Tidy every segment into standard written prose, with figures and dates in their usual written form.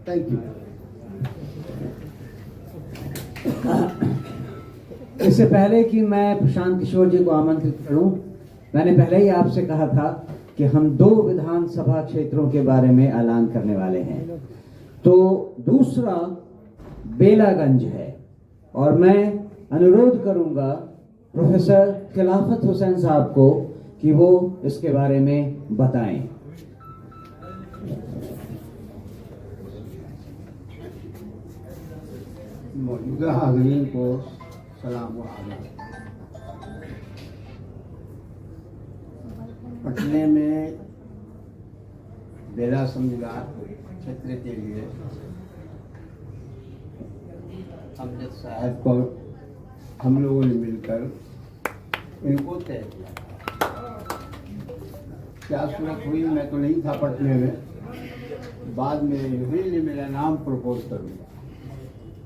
Thank you. इससे पहले कि मैं प्रशांत किशोर जी को आमंत्रित करूं, मैंने पहले ही आपसे कहा था कि हम 2 विधानसभा क्षेत्रों के बारे में ऐलान करने वाले हैं। तो दूसरा बेलागंज है और मैं अनुरोध करूंगा प्रोफेसर खिलाफत हुसैन साहब को कि वो इसके बारे में बताएं। मौजूदा हाज़रीन को सलाम व आदाब। पटने में बेला संविधान क्षेत्र के लिए अमजद साहब को हम लोगों ने मिलकर इनको तय किया। क्या सूरत हुई, मैं तो नहीं था पटने में, बाद में इन्होंने ने मेरा नाम प्रपोज कर दिया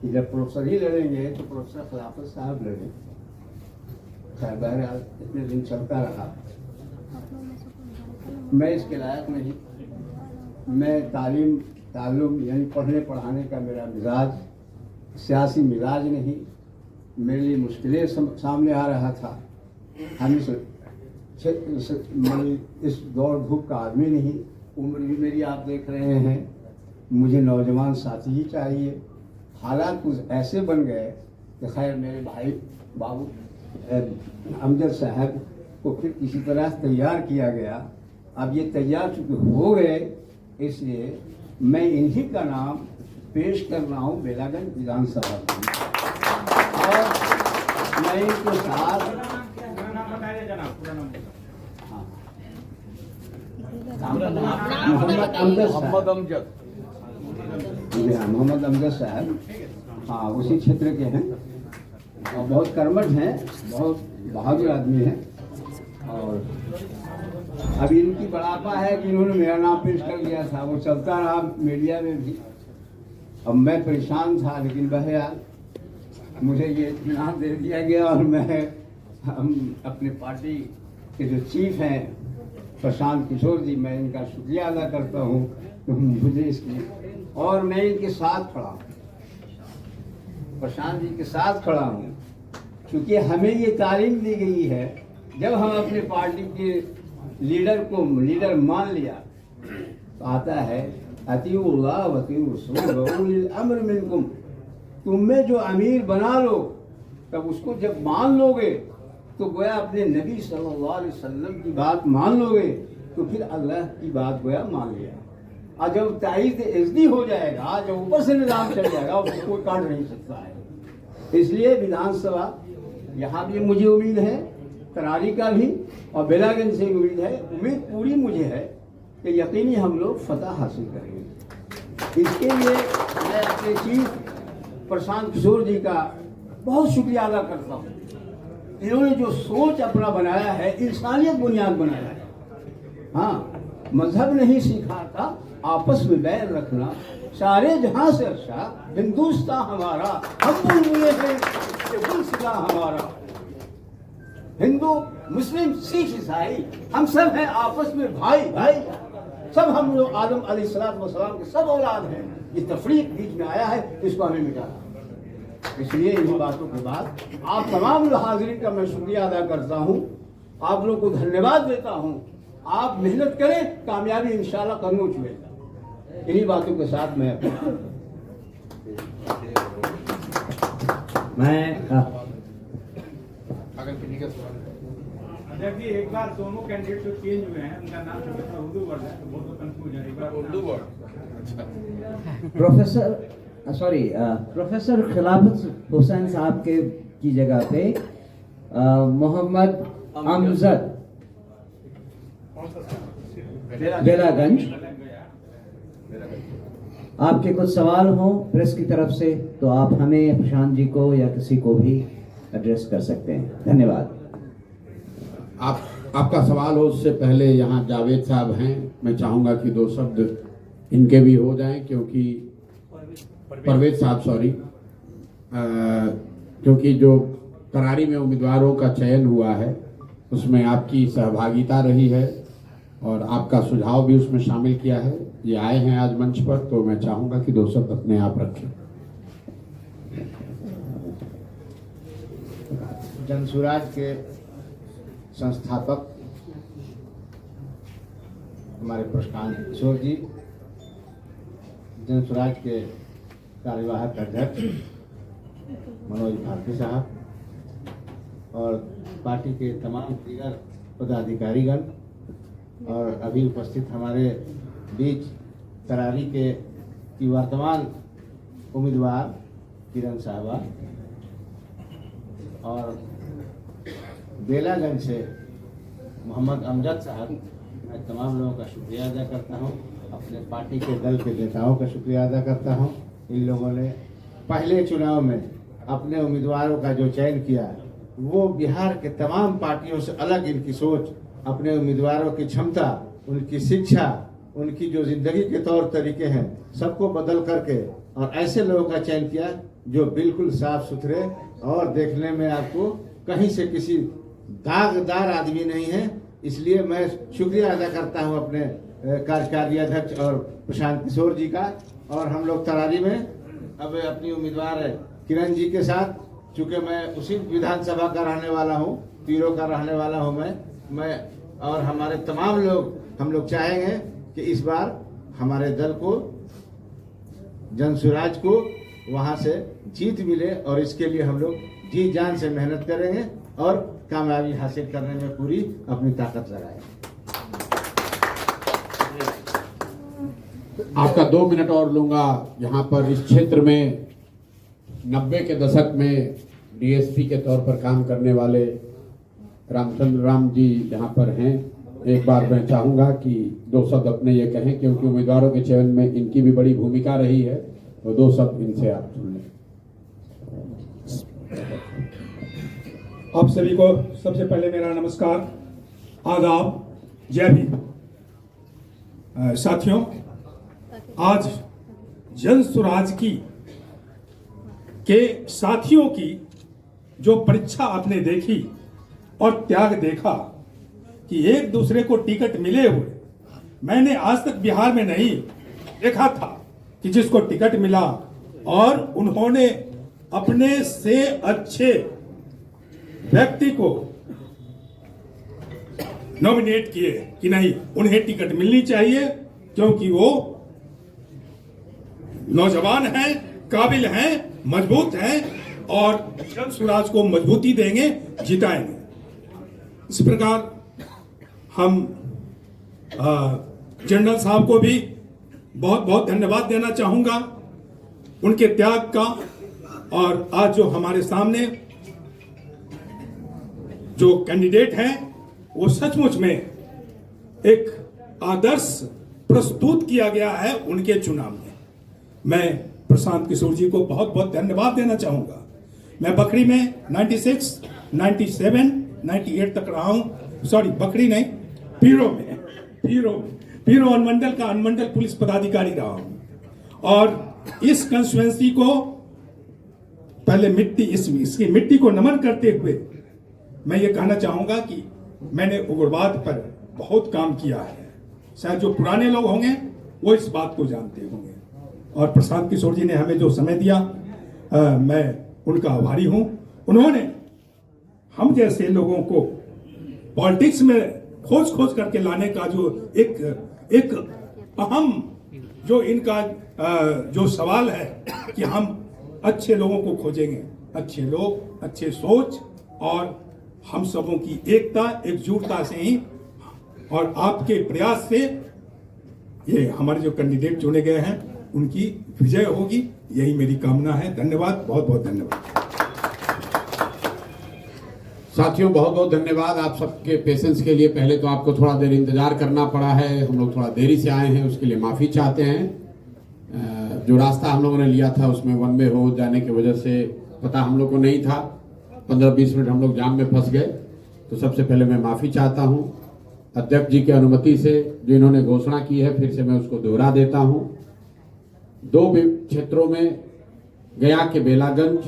कि जब प्रोफेसर ही लड़ेंगे तो प्रोफेसर खिलाफत साहब लड़ेंगे। खैर बहरहाल इतने दिन चलता रहा। मैं इसके लायक नहीं, मैं ताल्लुम यानी पढ़ने पढ़ाने का मेरा मिजाज सियासी मिजाज नहीं। मेरे लिए मुश्किलें सामने आ रहा था। हम इस दौड़ धूप का आदमी नहीं। उम्र भी मेरी आप देख रहे हैं, मुझे नौजवान साथी ही चाहिए। हालात कुछ ऐसे बन गए कि खैर मेरे भाई बाबू अमजद साहब को फिर किसी तरह तैयार किया गया। अब ये तैयार चूँकि हो गए, इसलिए मैं इन्हीं का नाम पेश कर रहा हूँ बेलागंज विधानसभा में। और मैं इनके साथ मोहम्मद अमजद साहब, हाँ उसी क्षेत्र के हैं और बहुत कर्मठ हैं, बहुत बहादुर आदमी हैं। और अभी इनकी बड़ापा है कि इन्होंने मेरा नाम पेश कर दिया था, वो चलता रहा मीडिया में भी। अब मैं परेशान था, लेकिन बहरहाल मुझे ये इत्मीनान दे दिया गया और हम अपने पार्टी के जो चीफ हैं प्रशांत किशोर जी, मैं इनका शुक्रिया अदा करता हूँ तो मुझे इसकी, और मैं इनके साथ खड़ा हूँ, प्रशांत जी के साथ खड़ा हूँ, क्योंकि हमें ये तालीम दी गई है जब हम अपने पार्टी के लीडर मान लिया तो आता है अतीउल्लाह व अतीउर व उलिल अम्र मिनकुम। तुम में जो अमीर बना लो, तब उसको जब मान लोगे तो गोया अपने नबी सल्लल्लाहु अलैहि वसल्लम की बात मान लोगे तो फिर अल्लाह की बात गोया मान लिया। और जब ताईद इज़्नी हो जाएगा, जब ऊपर से निज़ाम चल जाएगा, उसको कोई काट नहीं सकता है। इसलिए विधानसभा यहाँ भी मुझे उम्मीद है, करारी का भी और बेलागंज से उम्मीद है। उम्मीद पूरी मुझे है कि यकीनी हम लोग फतह हासिल करेंगे। इसके लिए मैं अपने चीफ प्रशांत किशोर जी का बहुत शुक्रिया अदा करता हूँ। इन्होंने जो सोच अपना बनाया है, इंसानियत बुनियाद बनाया है। हाँ, मजहब नहीं सीखा था आपस में बैर रखना, सारे जहां से अच्छा हिंदुस्तान हमारा, हम बुलबुले हैं कि गुलसिता हमारा। हिंदू मुस्लिम सिख ईसाई हम सब हैं आपस में भाई भाई। सब हम लोग आदम अलैहिस्सलाम के सब औलाद हैं। ये तफरीक बीच में आया है, इसको हमें मिटाना। इसलिए इन बातों के बाद आप तमाम हाजिरीन का मैं शुक्रिया अदा करता हूँ, आप लोग को धन्यवाद देता हूँ। आप मेहनत करें, कामयाबी इंशाल्लाह कदमों छुएगा। इन्हीं बातों के साथ मैं अध्यक्ष जी, एक बार दोनों कैंडिडेट जो चेंज हुए हैं उनका नाम उर्दू वर्ड है तो बहुत कंफ्यूज है। एक बार उर्दू वर्ड प्रोफेसर खिलाफत हुसैन साहब की जगह पे मोहम्मद अमजद बेलागंज। आपके कुछ सवाल हो प्रेस की तरफ से तो आप हमें, प्रशांत जी को या किसी को भी एड्रेस कर सकते हैं। धन्यवाद। आपका सवाल हो उससे पहले यहाँ जावेद साहब हैं, मैं चाहूँगा कि 2 शब्द इनके भी हो जाएं, क्योंकि परवेज साहब क्योंकि जो करारी में उम्मीदवारों का चयन हुआ है उसमें आपकी सहभागिता रही है और आपका सुझाव भी उसमें शामिल किया है। ये आए हैं आज मंच पर, तो मैं चाहूंगा कि दो शब्द अपने आप रखें। जनसुराज के संस्थापक हमारे प्रशांत किशोर जी, जनसुराज के कार्यवाहक अध्यक्ष मनोज भारती साहब और पार्टी के तमाम दीगर पदाधिकारीगण और अभी उपस्थित हमारे बीच तरारी के की वर्तमान उम्मीदवार किरण साहबा और बेलागंज से मोहम्मद अमजद साहब, मैं तमाम लोगों का शुक्रिया अदा करता हूं। अपने पार्टी के दल के नेताओं का शुक्रिया अदा करता हूं। इन लोगों ने पहले चुनाव में अपने उम्मीदवारों का जो चयन किया, वो बिहार के तमाम पार्टियों से अलग इनकी सोच, अपने उम्मीदवारों की क्षमता, उनकी शिक्षा, उनकी जो जिंदगी के तौर तरीके हैं, सबको बदल करके और ऐसे लोगों का चयन किया जो बिल्कुल साफ सुथरे और देखने में आपको कहीं से किसी दागदार आदमी नहीं है। इसलिए मैं शुक्रिया अदा करता हूं अपने कार्यकारी अध्यक्ष और प्रशांत किशोर जी का। और हम लोग तरारी में अब अपनी उम्मीदवार किरण जी के साथ, चूँकि मैं उसी विधानसभा का रहने वाला हूं, पीरो का रहने वाला हूं मैं और हमारे तमाम लोग, हम लोग चाहेंगे कि इस बार हमारे दल को, जनसुराज को वहां से जीत मिले और इसके लिए हम लोग जी जान से मेहनत करेंगे और कामयाबी हासिल करने में पूरी अपनी ताकत लगाएंगे। आपका 2 मिनट और लूंगा। यहाँ पर इस क्षेत्र में 90 के दशक में डीएसपी के तौर पर काम करने वाले रामचंद्र राम जी यहाँ पर हैं। एक बार मैं चाहूँगा कि 2 शब्द अपने ये कहें, क्योंकि उम्मीदवारों के चयन में इनकी भी बड़ी भूमिका रही है, तो 2 शब्द इनसे आप सुन लें। आप सभी को सबसे पहले मेरा नमस्कार, आदाब, जय भीम। साथियों, आज जनसुराज की के साथियों की जो परीक्षा आपने देखी और त्याग देखा कि एक दूसरे को टिकट मिले हुए, मैंने आज तक बिहार में नहीं देखा था कि जिसको टिकट मिला और उन्होंने अपने से अच्छे व्यक्ति को नॉमिनेट किए कि नहीं, उन्हें टिकट मिलनी चाहिए क्योंकि वो नौजवान हैं, काबिल हैं, मजबूत हैं और जनसुराज को मजबूती देंगे, जिताएंगे। इस प्रकार हम जनरल साहब को भी बहुत बहुत धन्यवाद देना चाहूंगा उनके त्याग का। और आज जो हमारे सामने जो कैंडिडेट हैं, वो सचमुच में एक आदर्श प्रस्तुत किया गया है उनके चुनाव में। मैं प्रशांत किशोर जी को बहुत बहुत धन्यवाद देना चाहूंगा। मैं बकरी में 96, 97, 98 तक रहा हूं। सॉरी, बकरी नहीं, पीरो अनुमंडल का अनुमंडल पुलिस पदाधिकारी रहा हूं। और इस कंस्टिट्यूएंसी को पहले इसकी मिट्टी को नमन करते हुए मैं ये कहना चाहूंगा कि मैंने उग्रवाद पर बहुत काम किया है। शायद जो पुराने लोग होंगे वो इस बात को जानते होंगे। और प्रशांत किशोर जी ने हमें जो समय दिया, मैं उनका आभारी हूं। उन्होंने हम जैसे लोगों को पॉलिटिक्स में खोज करके लाने का जो एक अहम जो इनका जो सवाल है कि हम अच्छे लोगों को खोजेंगे, अच्छे लोग, अच्छे सोच और हम सबों की एकता, एकजुटता से ही और आपके प्रयास से ये हमारे जो कैंडिडेट चुने गए हैं उनकी विजय होगी, यही मेरी कामना है। धन्यवाद, बहुत बहुत धन्यवाद। साथियों, बहुत बहुत धन्यवाद आप सबके पेशेंस के लिए। पहले तो आपको थोड़ा देर इंतजार करना पड़ा है, हम लोग थोड़ा देरी से आए हैं, उसके लिए माफ़ी चाहते हैं। जो रास्ता हम लोगों ने लिया था उसमें वन वे हो जाने की वजह से पता हम लोग को नहीं था, 15-20 मिनट हम लोग जाम में फंस गए। तो सबसे पहले मैं माफ़ी चाहता हूं। अध्यक्ष जी की अनुमति से जो इन्होंने घोषणा की है, फिर से मैं उसको दोहरा देता हूं। 2 क्षेत्रों में, गया के बेलागंज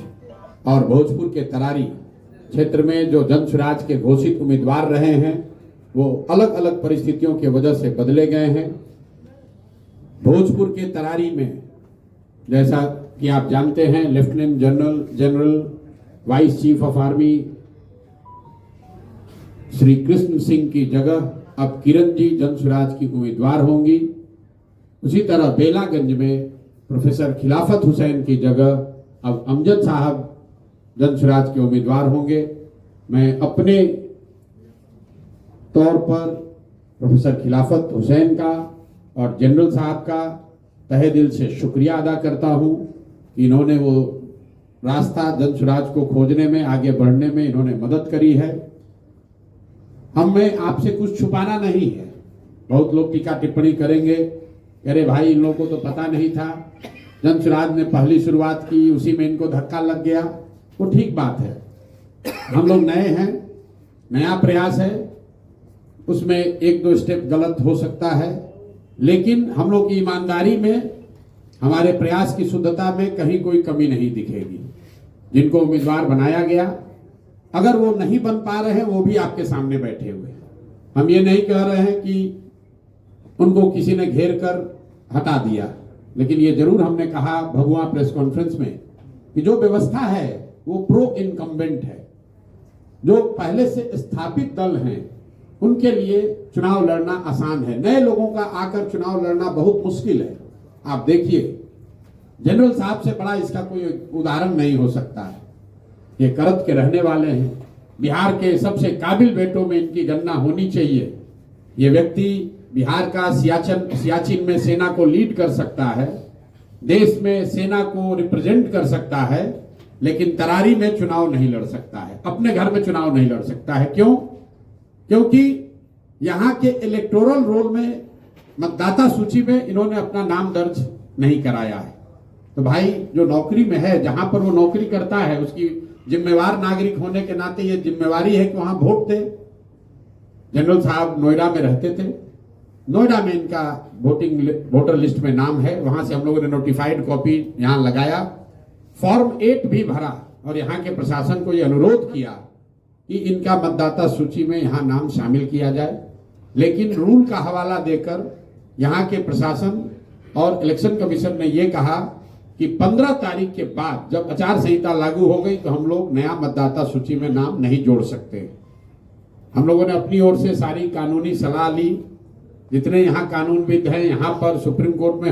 और भोजपुर के तरारी क्षेत्र में जो जनसुराज के घोषित उम्मीदवार रहे हैं, वो अलग अलग परिस्थितियों की वजह से बदले गए हैं। भोजपुर के तरारी में, जैसा कि आप जानते हैं, lieutenant general vice chief of army Shri Krishna Singh की जगह अब किरण जी जनसुराज की उम्मीदवार होंगी। उसी तरह बेलागंज में प्रोफेसर खिलाफत हुसैन की जगह अब अमजद साहब जनसुराज के उम्मीदवार होंगे। मैं अपने तौर पर प्रोफेसर खिलाफत हुसैन का और जनरल साहब का तहे दिल से शुक्रिया अदा करता हूं कि इन्होंने वो रास्ता जनसुराज को खोजने में, आगे बढ़ने में इन्होंने मदद करी है। हमें आपसे कुछ छुपाना नहीं है। बहुत लोग टीका टिप्पणी करेंगे, अरे भाई इन लोगों को तो पता नहीं था, जनसुराज ने पहली शुरुआत की, उसी में इनको धक्का लग गया। वो ठीक बात है, हम लोग नए हैं, नया प्रयास है, उसमें एक दो स्टेप गलत हो सकता है, लेकिन हम लोग की ईमानदारी में, हमारे प्रयास की शुद्धता में कहीं कोई कमी नहीं दिखेगी। जिनको उम्मीदवार बनाया गया, अगर वो नहीं बन पा रहे हैं, वो भी आपके सामने बैठे हुए हैं। हम ये नहीं कह रहे हैं कि उनको किसी ने घेर कर हटा दिया, लेकिन ये जरूर हमने कहा भगवा प्रेस कॉन्फ्रेंस में कि जो व्यवस्था है वो प्रो इनकम्बेंट है। जो पहले से स्थापित दल हैं उनके लिए चुनाव लड़ना आसान है, नए लोगों का आकर चुनाव लड़ना बहुत मुश्किल है। आप देखिए, जनरल साहब से बड़ा इसका कोई उदाहरण नहीं हो सकता है। ये करत के रहने वाले हैं, बिहार के सबसे काबिल बेटों में इनकी गणना होनी चाहिए। ये व्यक्ति बिहार का सियाचिन में सेना को लीड कर सकता है, देश में सेना को रिप्रेजेंट कर सकता है, लेकिन तरारी में चुनाव नहीं लड़ सकता है, अपने घर में चुनाव नहीं लड़ सकता है। क्यों? क्योंकि यहां के इलेक्टोरल रोल में, मतदाता सूची में इन्होंने अपना नाम दर्ज नहीं कराया है। तो भाई जो नौकरी में है, जहां पर वो नौकरी करता है, उसकी जिम्मेवार नागरिक होने के नाते ये जिम्मेवारी है कि वहां वोट दे। जनरल साहब नोएडा में रहते थे, नोएडा में इनका वोटर लिस्ट में नाम है, वहां से हम लोगों ने नोटिफाइड कॉपी यहां लगाया, फॉर्म 8 भी भरा और यहां के प्रशासन को यह अनुरोध किया कि इनका मतदाता सूची में यहां नाम शामिल किया जाए। लेकिन रूल का हवाला देकर यहां के प्रशासन और इलेक्शन कमीशन ने यह कहा कि 15 तारीख के बाद जब आचार संहिता लागू हो गई तो हम लोग नया मतदाता सूची में नाम नहीं जोड़ सकते। हम लोगों ने अपनी ओर से सारी कानूनी सलाह ली, जितने यहाँ कानूनविद हैं, यहाँ पर सुप्रीम कोर्ट में